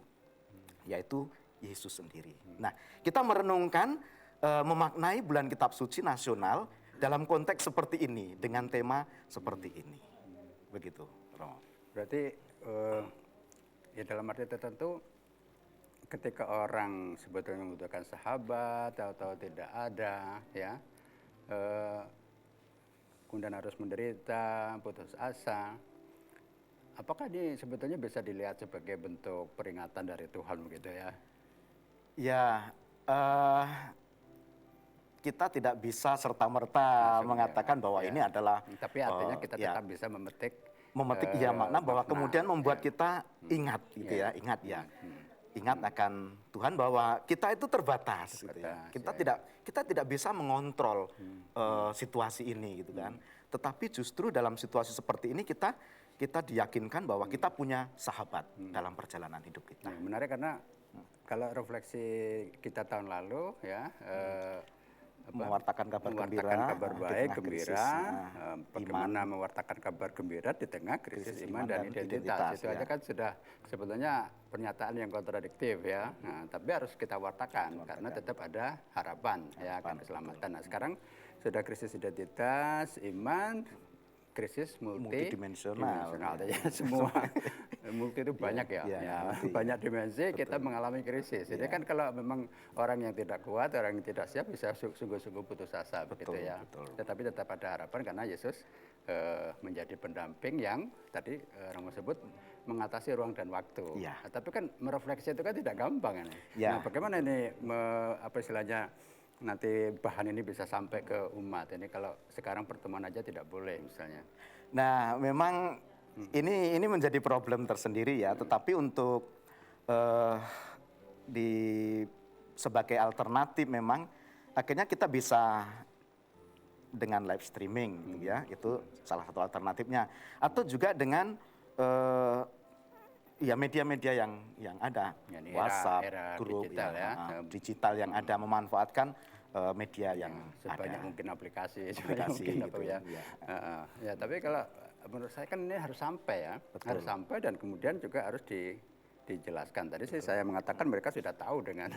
yaitu Yesus sendiri. Nah, kita merenungkan, memaknai bulan kitab suci nasional dalam konteks seperti ini, dengan tema seperti ini. Begitu, Romo. Berarti ya dalam arti tertentu ketika orang sebetulnya membutuhkan sahabat atau tidak ada ya, kemudian harus menderita, putus asa, apakah ini sebetulnya bisa dilihat sebagai bentuk peringatan dari Tuhan begitu ya? Ya, kita tidak bisa serta-merta mengatakan bahwa ini adalah. Tapi artinya kita tetap bisa memetik makna bahwa kemudian membuat kita ingat gitu ya, ingat ya. Ingat akan Tuhan bahwa kita itu terbatas gitu ya. Kita tidak bisa mengontrol situasi ini gitu kan. Tetapi justru dalam situasi seperti ini kita diyakinkan bahwa kita punya sahabat dalam perjalanan hidup kita. Menarik karena kalau refleksi kita tahun lalu ya, mewartakan kabar gembira, kabar baik, gembira, bagaimana mewartakan kabar gembira di tengah krisis iman dan identitas. Itu aja kan sudah sebetulnya pernyataan yang kontradiktif ya. Nah, tapi harus kita wartakan karena tetap ada harapan ya akan keselamatan. Nah, sekarang sudah krisis identitas, iman, krisis multidimensional. Artinya semua multi itu banyak banyak dimensi kita mengalami krisis. Jadi kan kalau memang orang yang tidak kuat, orang yang tidak siap bisa sungguh-sungguh putus asa begitu ya. Tetapi tetap ada harapan karena Yesus menjadi pendamping yang tadi Romo sebut mengatasi ruang dan waktu. Nah, tapi kan merefleksi itu kan tidak gampang ini. Nah, bagaimana ini apa istilahnya nanti bahan ini bisa sampai ke umat ini kalau sekarang pertemuan aja tidak boleh misalnya. Nah, memang ini menjadi problem tersendiri ya. Tetapi untuk sebagai alternatif memang akhirnya kita bisa dengan live streaming ya, itu salah satu alternatifnya. Atau juga dengan ya media-media yang ada, WhatsApp, grup digital yang ada, memanfaatkan media yang sebanyak ada. Mungkin aplikasi mungkin gitu, ya. Ya, tapi kalau menurut saya kan ini harus sampai ya, harus sampai dan kemudian juga harus dijelaskan. Tadi sih saya mengatakan mereka sudah tahu dengan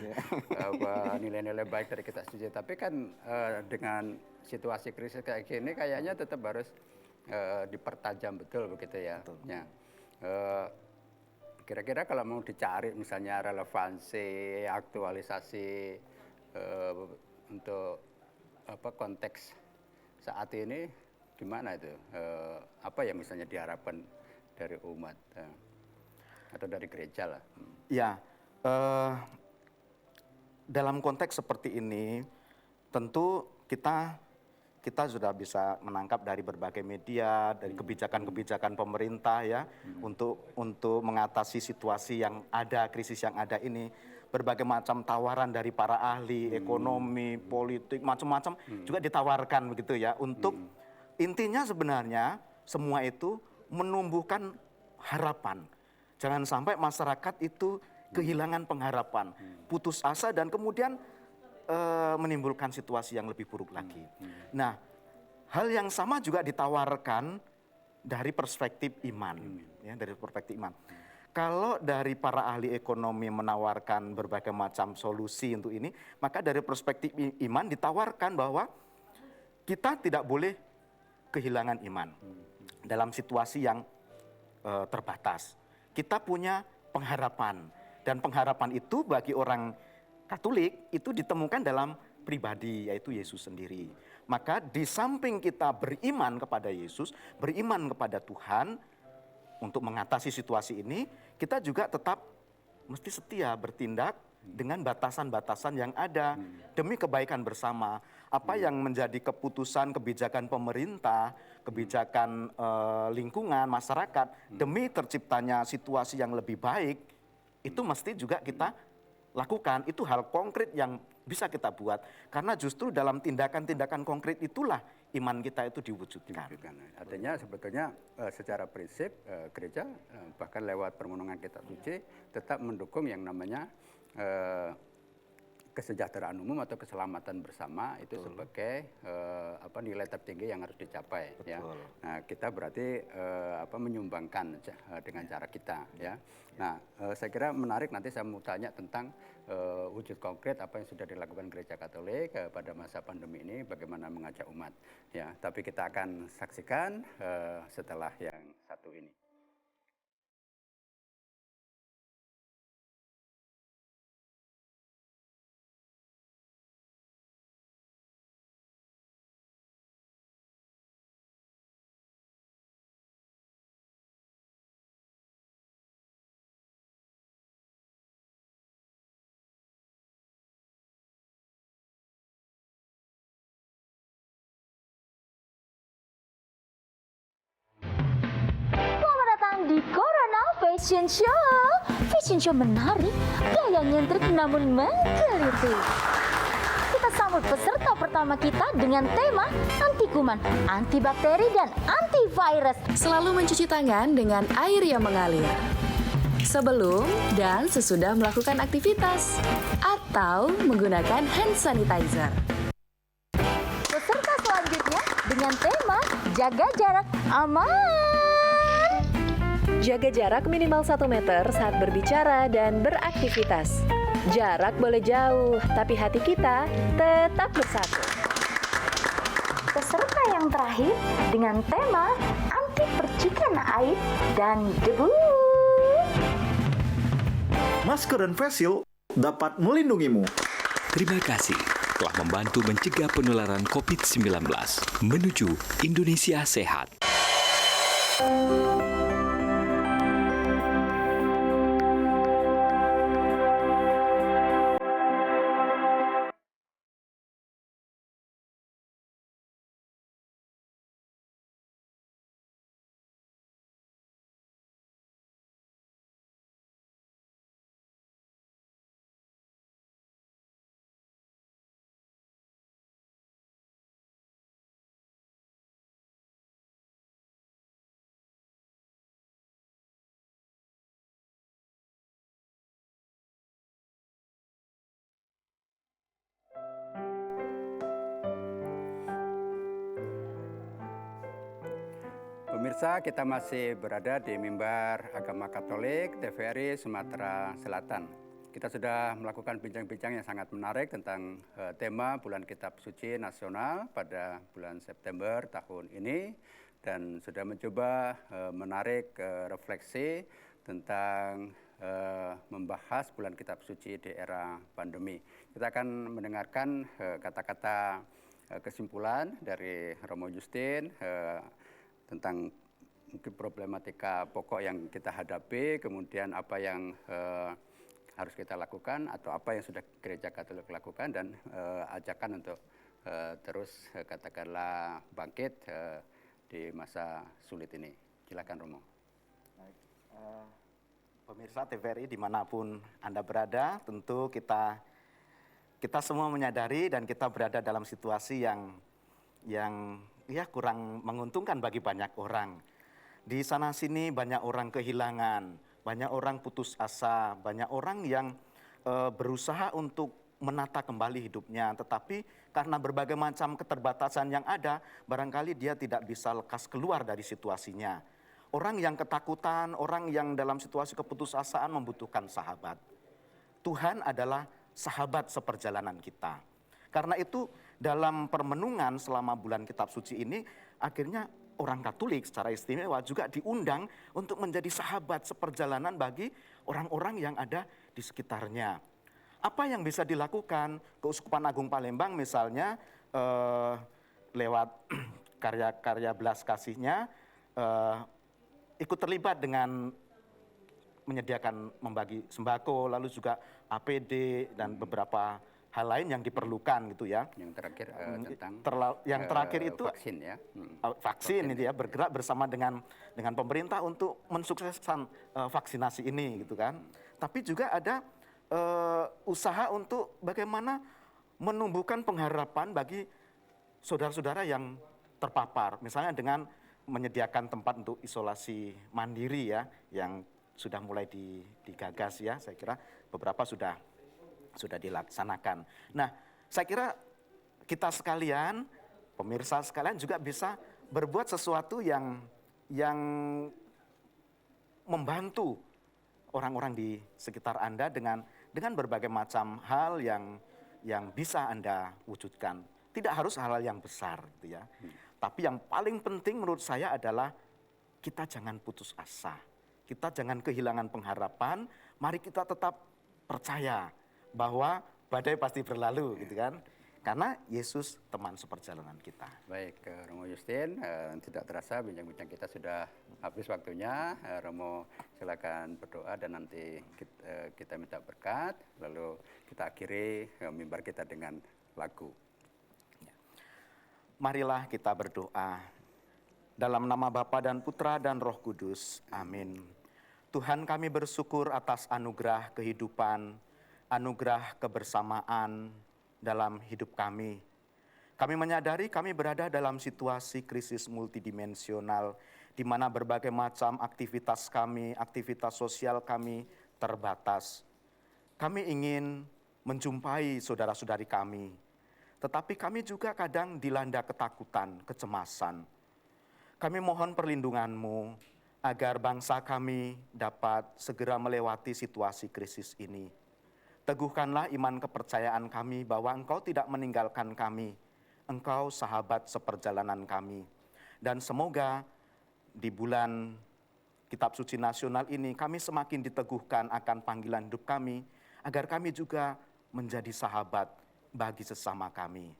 nilai-nilai baik dari kitab suci, tapi kan dengan situasi krisis kayak gini kayaknya tetap harus dipertajam betul begitu ya. Ya. Kira-kira kalau mau dicari misalnya relevansi, aktualisasi untuk konteks saat ini gimana itu? Apa yang misalnya diharapkan dari umat atau dari gereja lah? Ya, dalam konteks seperti ini tentu kita sudah bisa menangkap dari berbagai media, dari kebijakan-kebijakan pemerintah ya, untuk mengatasi situasi yang ada, krisis yang ada ini, berbagai macam tawaran dari para ahli ekonomi, politik, macam-macam juga ditawarkan begitu ya, untuk intinya sebenarnya semua itu menumbuhkan harapan. Jangan sampai masyarakat itu kehilangan pengharapan, putus asa dan kemudian menimbulkan situasi yang lebih buruk lagi. Nah, hal yang sama juga ditawarkan dari perspektif iman, ya, dari perspektif iman. Kalau dari para ahli ekonomi menawarkan berbagai macam solusi untuk ini, maka dari perspektif iman ditawarkan bahwa kita tidak boleh kehilangan iman dalam situasi yang terbatas. Kita punya pengharapan dan pengharapan itu bagi orang Katolik itu ditemukan dalam pribadi, yaitu Yesus sendiri. Maka di samping kita beriman kepada Yesus, beriman kepada Tuhan untuk mengatasi situasi ini, kita juga tetap mesti setia bertindak dengan batasan-batasan yang ada demi kebaikan bersama. Apa yang menjadi keputusan kebijakan pemerintah, kebijakan lingkungan, masyarakat, demi terciptanya situasi yang lebih baik, itu mesti juga kita lakukan. Itu hal konkret yang bisa kita buat, karena justru dalam tindakan-tindakan konkret itulah iman kita itu diwujudkan. Artinya sebetulnya secara prinsip gereja bahkan lewat permohonan kitab suci tetap mendukung yang namanya kesejahteraan umum atau keselamatan bersama itu sebagai nilai tertinggi yang harus dicapai. Ya. Nah, kita berarti menyumbangkan dengan cara kita. Ya. Nah, saya kira menarik nanti saya mau tanya tentang wujud konkret apa yang sudah dilakukan Gereja Katolik pada masa pandemi ini, bagaimana mengajak umat. Ya, tapi kita akan saksikan setelah yang satu ini. Fashion show menarik, gaya nyentrik namun menggeliti. Kita sambut peserta pertama kita dengan tema anti kuman, antibakteri dan antivirus. Selalu mencuci tangan dengan air yang mengalir sebelum dan sesudah melakukan aktivitas atau menggunakan hand sanitizer. Peserta selanjutnya dengan tema jaga jarak aman. Jaga jarak minimal 1 meter saat berbicara dan beraktivitas. Jarak boleh jauh, tapi hati kita tetap bersatu. Peserta yang yang terakhir dengan tema anti percikan air dan debu. Masker dan face shield dapat melindungimu. Terima kasih telah membantu mencegah penularan COVID-19 menuju Indonesia sehat. Pemirsa, kita masih berada di Mimbar Agama Katolik TVRI Sumatera Selatan. Kita sudah melakukan bincang-bincang yang sangat menarik tentang tema Bulan Kitab Suci Nasional pada bulan September tahun ini, dan sudah mencoba menarik refleksi tentang membahas Bulan Kitab Suci di era pandemi. Kita akan mendengarkan kata-kata kesimpulan dari Romo Justin tentang mungkin problematika pokok yang kita hadapi, kemudian apa yang harus kita lakukan atau apa yang sudah Gereja Katolik lakukan, dan ajakan untuk terus katakanlah bangkit di masa sulit ini. Silakan Romo. Baik. Pemirsa TVRI dimanapun Anda berada, tentu kita semua menyadari dan kita berada dalam situasi yang ya kurang menguntungkan bagi banyak orang. Di sana sini banyak orang kehilangan, banyak orang putus asa, banyak orang yang berusaha untuk menata kembali hidupnya, tetapi karena berbagai macam keterbatasan yang ada, barangkali dia tidak bisa lekas keluar dari situasinya. Orang yang ketakutan, orang yang dalam situasi keputusasaan membutuhkan sahabat. Tuhan adalah sahabat seperjalanan kita. Karena itu dalam permenungan selama bulan Kitab Suci ini, akhirnya orang Katolik secara istimewa juga diundang untuk menjadi sahabat seperjalanan bagi orang-orang yang ada di sekitarnya. Apa yang bisa dilakukan? Keuskupan Agung Palembang misalnya lewat karya-karya belas kasihnya ikut terlibat dengan menyediakan membagi sembako, lalu juga APD dan beberapa hal lain yang diperlukan gitu ya. Yang terakhir tentang yang terakhir itu vaksin ya. Vaksin itu ya, bergerak bersama dengan pemerintah untuk mensukseskan vaksinasi ini gitu kan. Tapi juga ada usaha untuk bagaimana menumbuhkan pengharapan bagi saudara-saudara yang terpapar. Misalnya dengan menyediakan tempat untuk isolasi mandiri ya, yang sudah mulai digagas ya. Saya kira beberapa sudah dilaksanakan. Nah, saya kira kita sekalian, pemirsa sekalian juga bisa berbuat sesuatu yang membantu orang-orang di sekitar Anda dengan berbagai macam hal yang bisa Anda wujudkan. Tidak harus hal-hal yang besar gitu ya. Tapi yang paling penting menurut saya adalah kita jangan putus asa. Kita jangan kehilangan pengharapan, mari kita tetap percaya bahwa badai pasti berlalu gitu kan. Karena Yesus teman seperjalanan kita. Baik, Romo Justin, tidak terasa bincang-bincang kita sudah habis waktunya. Romo silakan berdoa dan nanti kita minta berkat, lalu kita akhiri mimbar kita dengan lagu. Marilah kita berdoa. Dalam nama Bapa dan Putra dan Roh Kudus. Amin. Tuhan, kami bersyukur atas anugerah kehidupan, anugerah kebersamaan dalam hidup kami. Kami menyadari kami berada dalam situasi krisis multidimensional, di mana berbagai macam aktivitas kami, aktivitas sosial kami terbatas. Kami ingin menjumpai saudara-saudari kami, tetapi kami juga kadang dilanda ketakutan, kecemasan. Kami mohon perlindungan-Mu agar bangsa kami dapat segera melewati situasi krisis ini. Teguhkanlah iman kepercayaan kami bahwa Engkau tidak meninggalkan kami. Engkau sahabat seperjalanan kami. Dan semoga di bulan Kitab Suci Nasional ini kami semakin diteguhkan akan panggilan hidup kami, agar kami juga menjadi sahabat bagi sesama kami.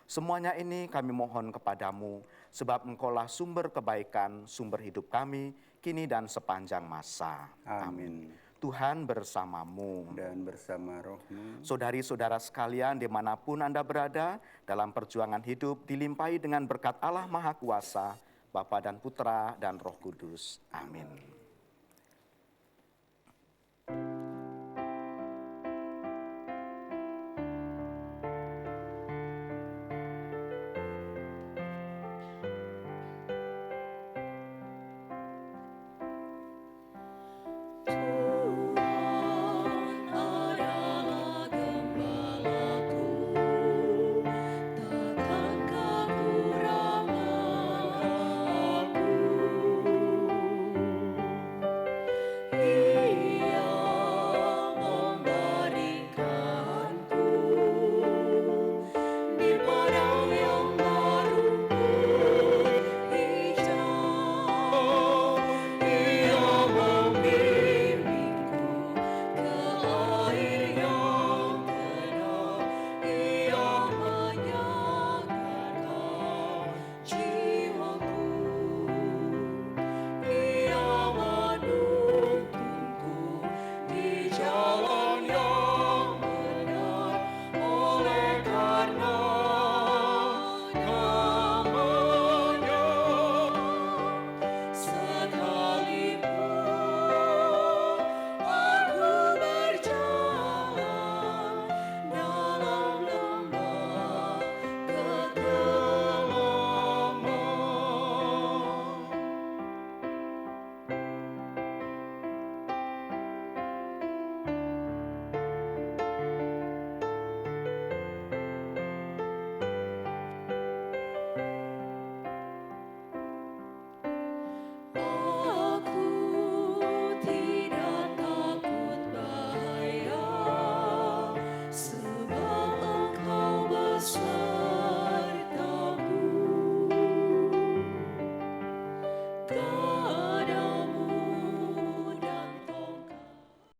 Semuanya ini kami mohon kepadamu, sebab Engkaulah sumber kebaikan, sumber hidup kami, kini dan sepanjang masa. Amin. Tuhan bersamamu. Dan bersama rohmu. Saudari-saudara sekalian, dimanapun Anda berada, dalam perjuangan hidup dilimpahi dengan berkat Allah Maha Kuasa, Bapa dan Putra dan Roh Kudus. Amin.